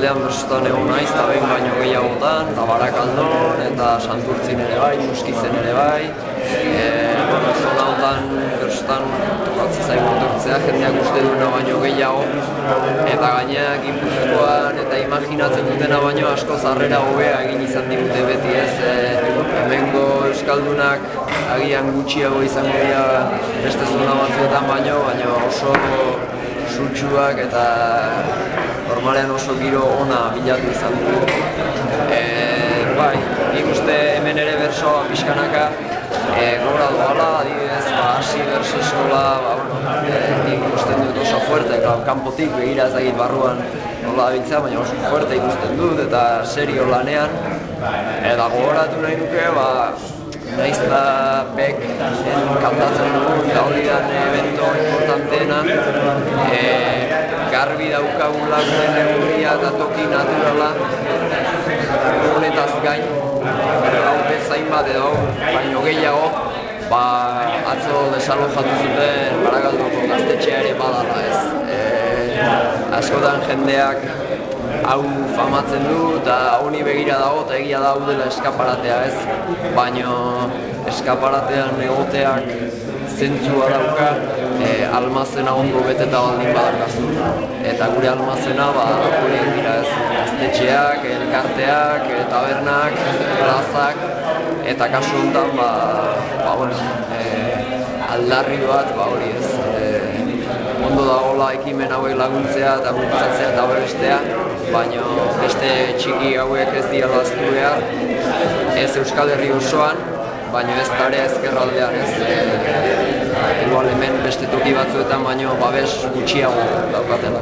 aldean bersutan egon naiz, eta behin baino gehiagotan, eta Barakaldon, eta Santurtzin ere bai, Muskizen ere bai. Zona honetan bersutan tokatzen zaigu etortzea, jendeak uste duena baino gehiago, eta gainera Gipuzkoan eta imaginatzen dutena baino asko zarrera hobea egin izan digute beti ez. Hemengo euskaldunak agian gutxiago izango dira beste zona batzuetan baino oso sutsuak eta normalean oso giro ona bilatu izan dugu. Bai, nik uste hemen ere bersoa pixkanaka gora doala, adibidez, hasi berso eskola, nik ikusten dut oso fuerte, kanpotik begira ez dakit barruan nola dabiltzea, baina oso fuerte ikusten dut eta serio lanean. Eta gogoratu nahi nuke, nahiz eta bek kantatzen dugun gaudidan evento importanteena, garbi daukagun lagunen neurria eta toki naturala honetaz gain, hau bezain bat edo baino gehiago, atzo desalojatu zuten Barakaldoko gaztetxea ere badala ez. Askotan jendeak hau famatzen du eta honi begira dago eta egia da hau dela eskaparatea ez, baino eskaparatean egoteak zentzua dauka almazena ondo beteta baldin badarkazu. Eta gure almazena horiek dira ez, gaztetxeak, elkarteak, tabernak, plazak, eta kasu honetan aldarri bat hori ez. Ondo dagoela ekimen hauek laguntzea eta bultzatzea eta bestea, baina beste txiki hauek ez dira laztu behar, ez Euskal Herri osoan, baina ez tarea ezkerraldean ez. Igual hemen beste toki batzuetan baino babes gutxiago daukatela.